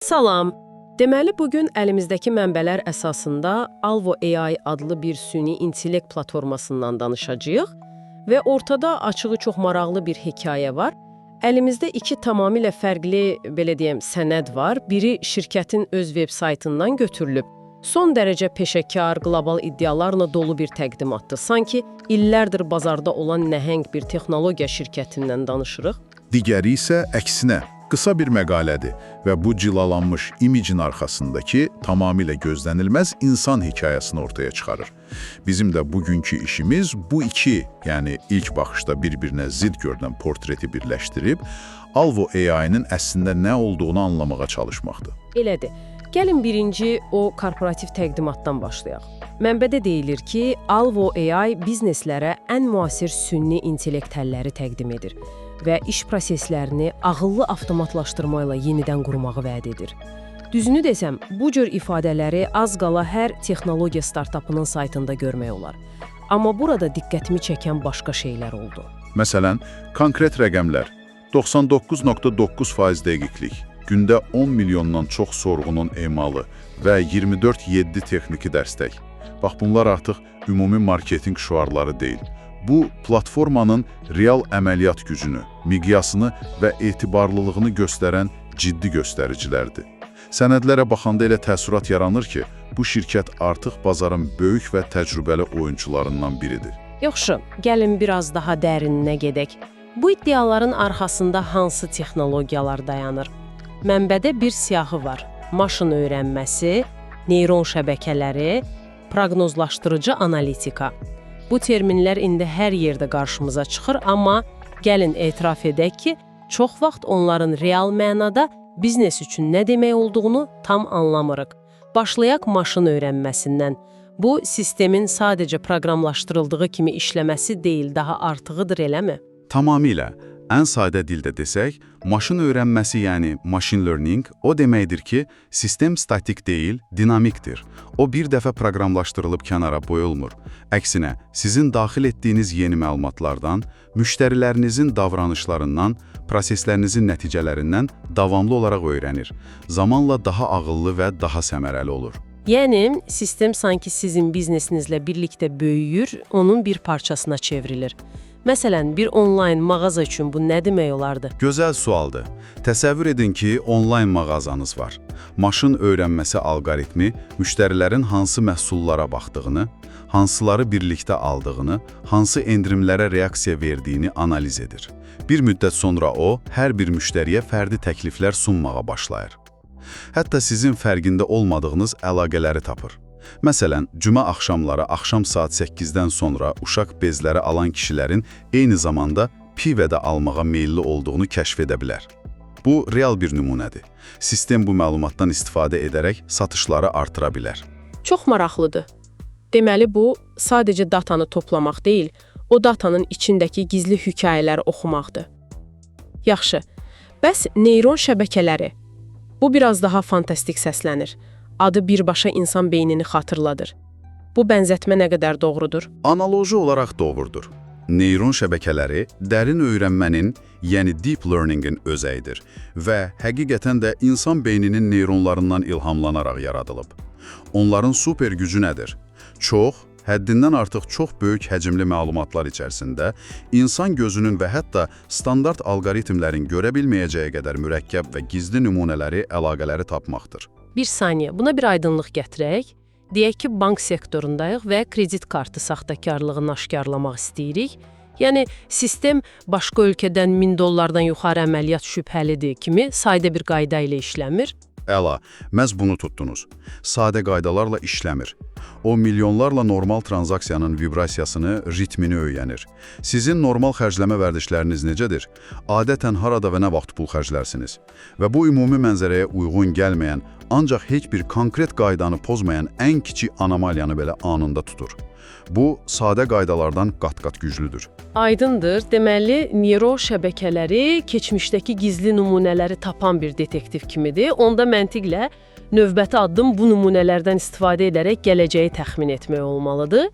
Salam. Deməli, bugün əlimizdəki mənbələr əsasında Alvo AI adlı bir süni intellekt platformasından danışacağıq və ortada açığı çox maraqlı bir hekayə var. Əlimizdə iki tamamilə fərqli, belə deyəm, sənəd var. Biri şirkətin öz veb-saytından götürülüb. Son dərəcə peşəkar, qlobal iddialarla dolu bir təqdimatdır. Sanki illərdir bazarda olan nəhəng bir texnologiya şirkətindən danışırıq. Digəri isə əksinə, qısa bir məqalədir və bu cilalanmış imicin arxasındakı tamamilə gözlənilməz insan hekayəsini ortaya çıxarır. Bizim də bugünkü işimiz bu iki, yəni ilk baxışda bir-birinə zidd görünən portreti birləşdirib, Alvo AI-nin əslində nə olduğunu anlamağa çalışmaqdır. Elədir. Gəlin birinci o korporativ təqdimatdan başlayaq. Mənbədə deyilir ki, Alvo AI bizneslərə ən müasir süni intellekt həlləri təqdim edir və iş proseslərini ağıllı avtomatlaşdırmayla yenidən qurmağı vəd edir. Düzünü desəm, bu cür ifadələri az qala hər texnologiya startapının saytında görmək olar. Amma burada diqqətimi çəkən başqa şeylər oldu. Məsələn, konkret rəqəmlər 99,9% dəqiqlik, gündə 10 milyondan çox sorğunun emalı və 24/7 texniki dəstək. Bax, bunlar artıq ümumi marketinq şüarları deyil. Bu, platformanın real əməliyyat gücünü, miqyasını və etibarlılığını göstərən ciddi göstəricilərdir. Sənədlərə baxanda elə təəssürat yaranır ki, bu şirkət artıq bazarın böyük və təcrübəli oyuncularından biridir. Yaxşı, gəlin biraz daha dərininə gedək. Bu iddiaların arxasında hansı texnologiyalar dayanır? Mənbədə bir siyahı var. Maşın öyrənməsi, neyron şəbəkələri, proqnozlaşdırıcı analitika. Bu terminlər indi hər yerdə qarşımıza çıxır, amma gəlin etiraf edək ki, çox vaxt onların real mənada biznes üçün nə demək olduğunu tam anlamırıq. Başlayaq maşın öyrənməsindən. Bu, sistemin sadəcə proqramlaşdırıldığı kimi işləməsi deyil, daha artığıdır, eləmi? Tamamilə. Ən sadə dildə desək, maşın öyrənməsi, yəni machine learning, o deməkdir ki, sistem statik deyil, dinamikdir. O bir dəfə proqramlaşdırılıb kənara qoyulmur. Əksinə, sizin daxil etdiyiniz yeni məlumatlardan, müştərilərinizin davranışlarından, proseslərinizin nəticələrindən davamlı olaraq öyrənir. Zamanla daha ağıllı və daha səmərəli olur. Yəni, sistem sanki sizin biznesinizlə birlikdə böyüyür, onun bir parçasına çevrilir. Məsələn, bir onlayn mağaza üçün bu nə demək olardı? Gözəl sualdır. Təsəvvür edin ki, onlayn mağazanız var. Maşın öyrənməsi alqoritmi müştərilərin hansı məhsullara baxdığını, hansıları birlikdə aldığını, hansı endirimlərə reaksiya verdiyini analiz edir. Bir müddət sonra o, hər bir müştəriyə fərdi təkliflər sunmağa başlayır. Hətta sizin fərqində olmadığınız əlaqələri tapır. Məsələn, cümə axşamları axşam saat 8-dən sonra uşaq bezləri alan kişilərin eyni zamanda pivə də almağa meyilli olduğunu kəşf edə bilər. Bu, real bir nümunədir. Sistem bu məlumatdan istifadə edərək satışları artıra bilər. Çox maraqlıdır. Deməli, bu, sadəcə datanı toplamaq deyil, o datanın içindəki gizli hekayələri oxumaqdır. Yaxşı, bəs neyron şəbəkələri? Bu, biraz daha fantastik səslənir. Adı birbaşa insan beynini xatırladır. Bu bənzətmə nə qədər doğrudur? Analoji olaraq doğrudur. Neyron şəbəkələri dərin öyrənmənin, yəni deep learning-in özəyidir və həqiqətən də insan beyninin neyronlarından ilhamlanaraq yaradılıb. Onların super gücü nədir? Çox, həddindən artıq çox böyük həcmli məlumatlar içərisində insan gözünün və hətta standart alqoritmlərin görə bilməyəcəyi qədər mürəkkəb və gizli nümunələri, əlaqələri tapmaqdır. Bir saniyə, buna bir aydınlıq gətirək. Deyək ki, bank sektorundayıq və kredit kartı saxtakarlığını aşkarlamaq istəyirik. Yəni, sistem başqa ölkədən $1000 yuxarı əməliyyat şübhəlidir kimi sadə bir qayda ilə işləmir. Əla, məhz bunu tutdunuz. Sadə qaydalarla işləmir. O, milyonlarla normal tranzaksiyanın vibrasiyasını, ritmini öyrənir. Sizin normal xərcləmə vərdişləriniz necədir? Adətən harada və nə vaxt pul xərclərsiniz? Və bu ümumi mənzərəyə uyğun gəlməyən, ancaq heç bir konkret qaydanı pozmayan ən kiçik anomaliyanı belə anında tutur. Bu, sadə qaydalardan qat-qat güclüdür. Aydındır. Deməli, neyron şəbəkələri keçmişdəki gizli nümunələri tapan bir detektiv kimidir. Onda məntiqlə növbəti addım bu nümunələrdən istifadə edərək gələcəyi təxmin etmək olmalıdır.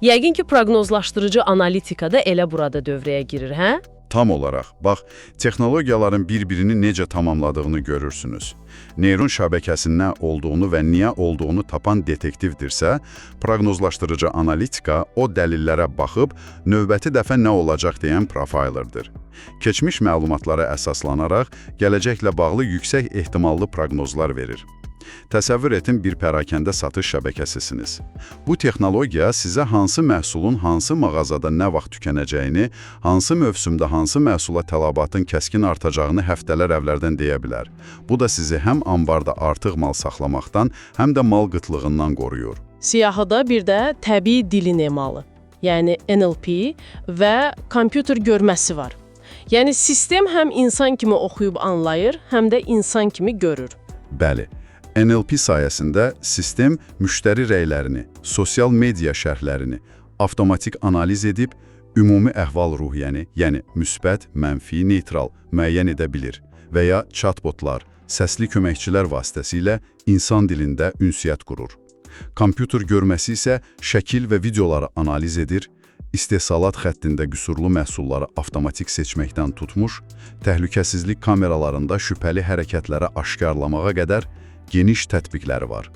Yəqin ki, proqnozlaşdırıcı analitika da elə burada dövrəyə girir, hə? Tam olaraq. Bax, texnologiyaların bir-birini necə tamamladığını görürsünüz. Neyron şəbəkəsinin nə olduğunu və niyə olduğunu tapan detektivdirsə, proqnozlaşdırıcı analitika o dəlillərə baxıb növbəti dəfə nə olacaq deyən profaylerdir. Keçmiş məlumatlara əsaslanaraq gələcəklə bağlı yüksək ehtimallı proqnozlar verir. Təsəvvür edin bir pərakəndə satış şəbəkəsisiniz. Bu texnologiya sizə hansı məhsulun hansı mağazada nə vaxt tükənəcəyini, hansı mövsümdə hansı məhsula tələbatın kəskin artacağını həftələr əvvəldən deyə bilər. Bu da sizi həm ambarda artıq mal saxlamaqdan, həm də mal qıtlığından qoruyur. Siyahıda bir də təbii dilin emalı, yəni NLP və kompüter görməsi var. Yəni sistem həm insan kimi oxuyub anlayır, həm də insan kimi görür. Bəli. NLP sayəsində sistem müştəri rəylərini, sosial media şərhlərini avtomatik analiz edib, ümumi əhval-ruhiyyəni, yəni müsbət, mənfi, neytral müəyyən edə bilir və ya chatbotlar, səsli köməkçilər vasitəsilə insan dilində ünsiyyət qurur. Kompüter görməsi isə şəkil və videoları analiz edir, istehsalat xəttində qüsurlu məhsulları avtomatik seçməkdən tutmuş, təhlükəsizlik kameralarında şübhəli hərəkətlərə aşkarlamağa qədər geniş tətbiqləri var.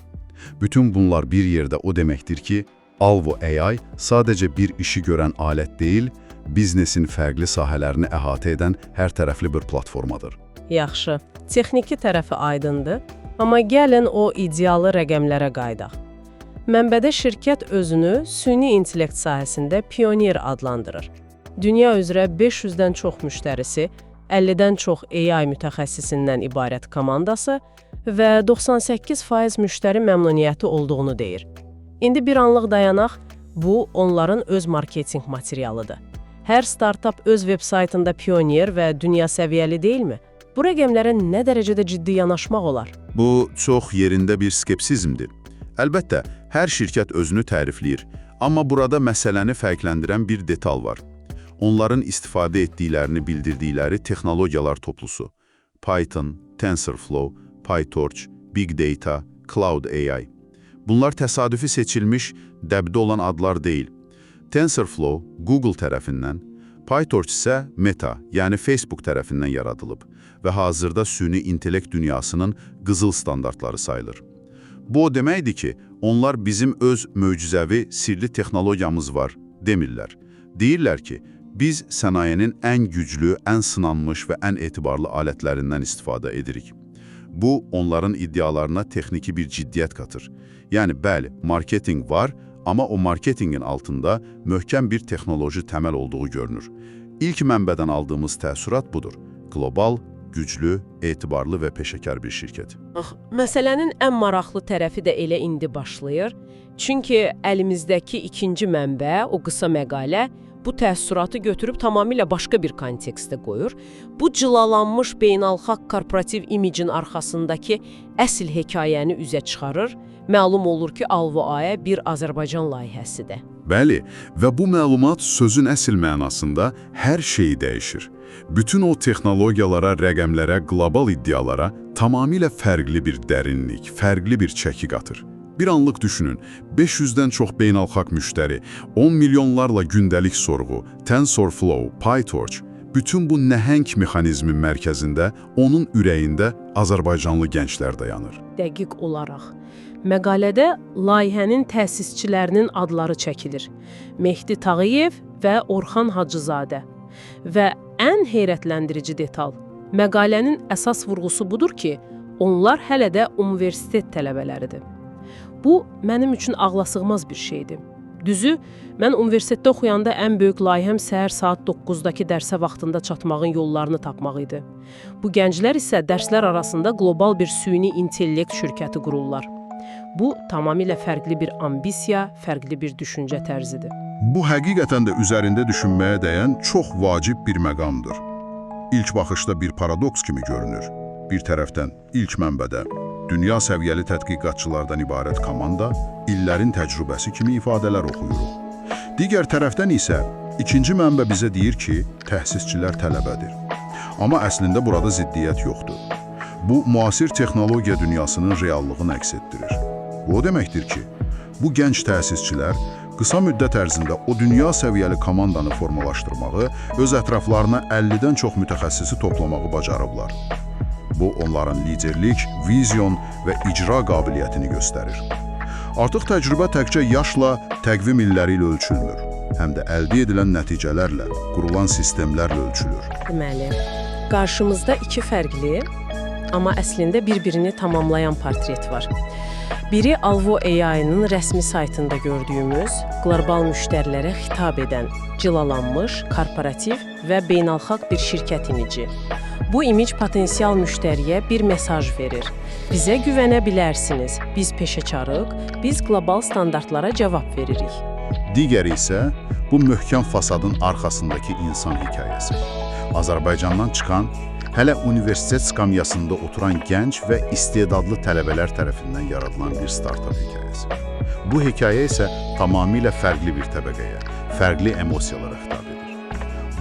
Bütün bunlar bir yerdə o deməkdir ki, Alvo AI sadəcə bir işi görən alət deyil, biznesin fərqli sahələrini əhatə edən hər tərəfli bir platformadır. Yaxşı, texniki tərəfi aydındır, amma gəlin o idealı rəqəmlərə qaydaq. Mənbədə şirkət özünü süni intellekt sahəsində pioner adlandırır. Dünya üzrə 500-dən çox müştərisi, 50-dən çox AI mütəxəssisindən ibarət komandası və 98% müştəri məmnuniyyəti olduğunu deyir. İndi bir anlıq dayanaq, bu onların öz marketinq materialıdır. Hər startap öz veb-saytında pioner və dünya səviyyəli deyilmi? Bu rəqəmlərə nə dərəcədə ciddi yanaşmaq olar? Bu çox yerində bir skepsizmdir. Əlbəttə, hər şirkət özünü tərifləyir, amma burada məsələni fərqləndirən bir detal var. Onların istifadə etdiklərini bildirdikləri texnologiyalar toplusu. Python, TensorFlow, PyTorch, Big Data, Cloud AI. Bunlar təsadüfi seçilmiş, dəbdə olan adlar deyil. TensorFlow Google tərəfindən, PyTorch isə Meta, yəni Facebook tərəfindən yaradılıb və hazırda süni intellekt dünyasının qızıl standartları sayılır. Bu o deməkdir ki, onlar bizim öz möcüzəvi, sirli texnologiyamız var demirlər. Deyirlər ki, biz sənayenin ən güclü, ən sınanmış və ən etibarlı alətlərindən istifadə edirik. Bu, onların iddialarına texniki bir ciddiyyət qatır. Yəni, bəli, marketinq var, amma o marketinqin altında möhkəm bir texnoloji təməl olduğu görünür. İlk mənbədən aldığımız təəssürat budur. Qlobal, güclü, etibarlı və peşəkar bir şirkət. Məsələnin ən maraqlı tərəfi də elə indi başlayır. Çünki əlimizdəki ikinci mənbə, o qısa məqalə, bu təəssüratı götürüb tamamilə başqa bir kontekstə qoyur. Bu cılalanmış beynəlxalq korporativ imicin arxasındakı əsl hekayəni üzə çıxarır. Məlum olur ki, Alvo AI bir Azərbaycan layihəsidir. Bəli, və bu məlumat sözün əsl mənasında hər şeyi dəyişir. Bütün o texnologiyalara, rəqəmlərə, qlobal iddialara tamamilə fərqli bir dərinlik, fərqli bir çəki qatır. Bir anlıq düşünün, 500-dən çox beynəlxalq müştəri, 10 milyonlarla gündəlik sorğu, TensorFlow, PyTorch, bütün bu nəhəng mexanizmin mərkəzində, onun ürəyində Azərbaycanlı gənclər dayanır. Dəqiq olaraq. Məqalədə layihənin təsisçilərinin adları çəkilir. Mehdi Tağıyev və Orxan Hacızadə. Və ən heyrətləndirici detal, məqalənin əsas vurğusu budur ki, onlar hələ də universitet tələbələridir. Bu, mənim üçün ağlasığmaz bir şeydir. Düzü, mən universitetdə oxuyanda ən böyük layihəm səhər saat 9-dakı dərsə vaxtında çatmağın yollarını tapmaq idi. Bu gənclər isə dərslər arasında qlobal bir süni intellekt şirkəti qururlar. Bu, tamamilə fərqli bir ambisiya, fərqli bir düşüncə tərzidir. Bu, həqiqətən də üzərində düşünməyə dəyən çox vacib bir məqamdır. İlk baxışda bir paradoks kimi görünür. Bir tərəfdən ilk mənbədə dünya səviyyəli tədqiqatçılardan ibarət komanda, illərin təcrübəsi kimi ifadələr oxuyuruq. Digər tərəfdən isə ikinci mənbə bizə deyir ki, təhsisçilər tələbədir. Amma əslində burada ziddiyyət yoxdur. Bu, müasir texnologiya dünyasının reallığını əks etdirir. Bu o deməkdir ki, bu gənc təsisçilər qısa müddət ərzində o dünya səviyyəli komandanı formalaşdırmağı, öz ətraflarına 50-dən çox mütəxəssisi toplamağı bacarıblar. Bu, onların liderlik, vizyon və icra qabiliyyətini göstərir. Artıq təcrübə təkcə yaşla, təqvim illəri ilə ölçülmür, həm də əldə edilən nəticələrlə, qurulan sistemlərlə ölçülür. Deməli, qarşımızda iki fərqli, amma əslində bir-birini tamamlayan portret var. Biri Alvo AI-nın rəsmi saytında gördüyümüz, qlobal müştərilərə xitab edən, cilalanmış, korporativ və beynəlxalq bir şirkət imici. Bu imic potensial müştəriyə bir mesaj verir. Bizə güvənə bilərsiniz, biz peşəkarıq, biz qlobal standartlara cavab veririk. Digəri isə bu möhkəm fasadın arxasındakı insan hekayəsi. Azərbaycandan çıxan, hələ universitet skamyasında oturan gənc və istedadlı tələbələr tərəfindən yaradılan bir startup hekayəsi. Bu hekayə isə tamamilə fərqli bir təbəqəyə, fərqli emosiyalara xitab edir.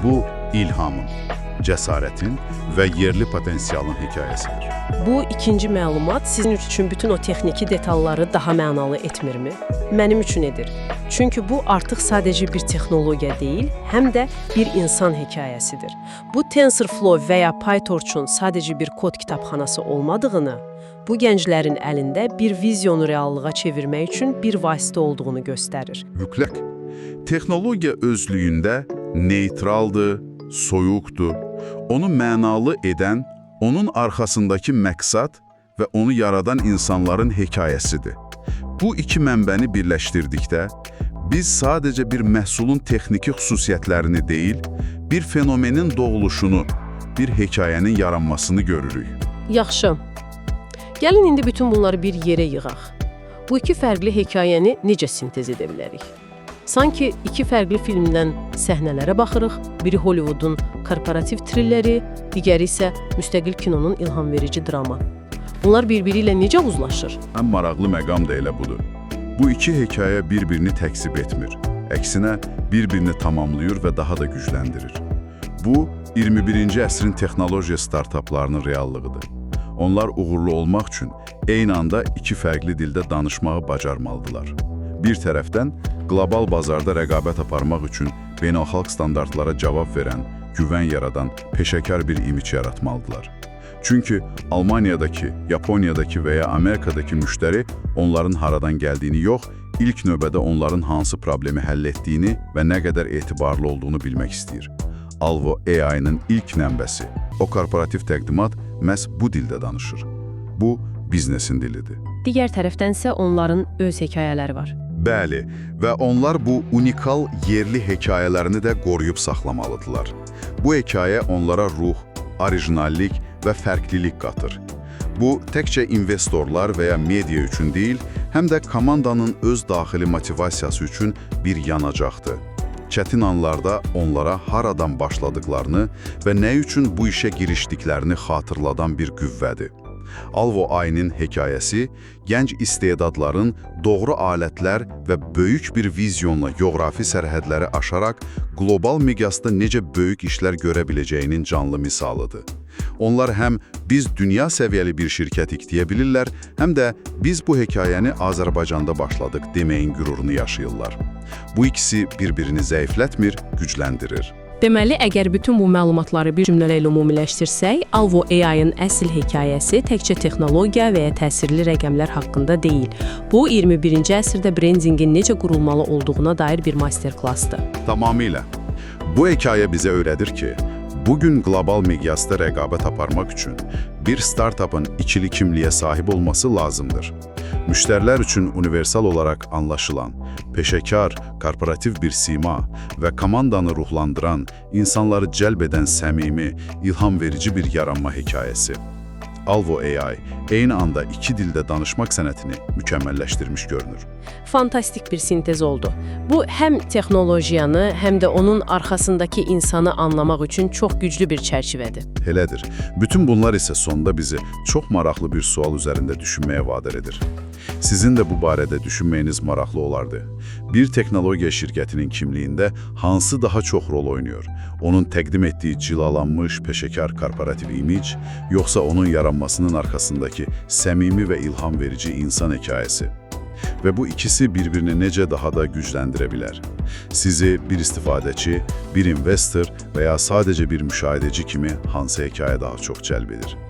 Bu, ilhamın, cəsarətin və yerli potensialın hekayəsidir. Bu ikinci məlumat sizin üçün bütün o texniki detalları daha mənalı etmirmi? Mənim üçün edir. Çünki bu artıq sadəcə bir texnologiya deyil, həm də bir insan hekayəsidir. Bu TensorFlow və ya PyTorch'un sadəcə bir kod kitabxanası olmadığını, bu gənclərin əlində bir vizyonu reallığa çevirmək üçün bir vasitə olduğunu göstərir. Mütləq. Texnologiya özlüyündə neytraldır, soyuqdur. Onu mənalı edən, onun arxasındakı məqsad və onu yaradan insanların hekayəsidir. Bu iki mənbəni birləşdirdikdə, biz sadəcə bir məhsulun texniki xüsusiyyətlərini deyil, bir fenomenin doğuluşunu, bir hekayənin yaranmasını görürük. Yaxşı. Gəlin indi bütün bunları bir yerə yığaq. Bu iki fərqli hekayəni necə sintez edə bilərik? Sanki iki fərqli filmdən səhnələrə baxırıq. Biri Hollywoodun korporativ trilleri, digəri isə müstəqil kinonun ilhamverici drama. Bunlar bir-biri ilə necə uzlaşır? Ən maraqlı məqam da elə budur. Bu iki hekayə bir-birini təksib etmir. Əksinə, bir-birini tamamlayır və daha da gücləndirir. Bu, 21-ci əsrin texnologiya startaplarının reallığıdır. Onlar uğurlu olmaq üçün eyni anda iki fərqli dildə danışmağı bacarmalıdırlar. Bir tərəfdən, qlobal bazarda rəqabət aparmaq üçün beynəlxalq standartlara cavab verən, güvən yaradan, peşəkar bir imic yaratmalıdırlar. Çünki Almaniyadakı, Yaponiyadakı və ya Amerikadakı müştəri onların haradan gəldiyini yox, ilk növbədə onların hansı problemi həll etdiyini və nə qədər etibarlı olduğunu bilmək istəyir. Alvo AI-nın ilk mənbəsi, o korporativ təqdimat məhz bu dildə danışır. Bu, biznesin dilidir. Digər tərəfdənsə onların öz hekayələri var. Bəli, və onlar bu unikal yerli hekayələrini də qoruyub saxlamalıdırlar. Bu hekayə onlara ruh, orijinallik və fərqlilik qatır. Bu, təkcə investorlar və ya media üçün deyil, həm də komandanın öz daxili motivasiyası üçün bir yanacaqdır. Çətin anlarda onlara haradan başladıqlarını və nə üçün bu işə girişdiklərini xatırladan bir qüvvədir. Alvo AI-nin hekayəsi, gənc istedadların doğru alətlər və böyük bir vizyonla coğrafi sərhədləri aşaraq qlobal miqyasda necə böyük işlər görə biləcəyinin canlı misalıdır. Onlar həm biz dünya səviyyəli bir şirkətik deyə bilirlər, həm də biz bu hekayəni Azərbaycanda başladıq deməyin qürurunu yaşayırlar. Bu ikisi bir-birini zəiflətmir, gücləndirir. Deməli, əgər bütün bu məlumatları bir cümlələ ümumiləşdirsək, Alvo AI-ın əsl hekayəsi təkcə texnologiya və ya təsirli rəqəmlər haqqında deyil. Bu, 21-ci əsrdə brendingin necə qurulmalı olduğuna dair bir master-klassdır. Tamamilə. Bu hekayə bizə öyrədir ki, bugün qlobal miqyasda rəqabət aparmaq üçün bir startupın ikili kimliyə sahib olması lazımdır. Müştərilər üçün universal olaraq anlaşılan, peşəkar, korporativ bir sima və komandanı ruhlandıran, insanları cəlb edən səmimi, ilham verici bir yaranma hekayəsi. Alvo AI eyni anda iki dildə danışmaq sənətini mükəmməlləşdirmiş görünür. Fantastik bir sintez oldu. Bu, həm texnologiyanı, həm də onun arxasındakı insanı anlamaq üçün çox güclü bir çərçivədir. Elədir. Bütün bunlar isə sonda bizi çox maraqlı bir sual üzərində düşünməyə vadar edir. Sizin də bu barədə düşünməyiniz maraqlı olardı. Bir texnologiya şirkətinin kimliyində hansı daha çox rol oynuyor? Onun təqdim etdiyi cilalanmış, peşəkar korporativ imic, yoxsa onun yaranmasının arxasındakı səmimi və ilham verici insan hekayəsi? və bu ikisi bir-birini necə daha da gücləndirə bilər? Sizi bir istifadəçi, bir investor və ya sadəcə bir müşahidəci kimi hansı hekayə daha çox cəlb edir?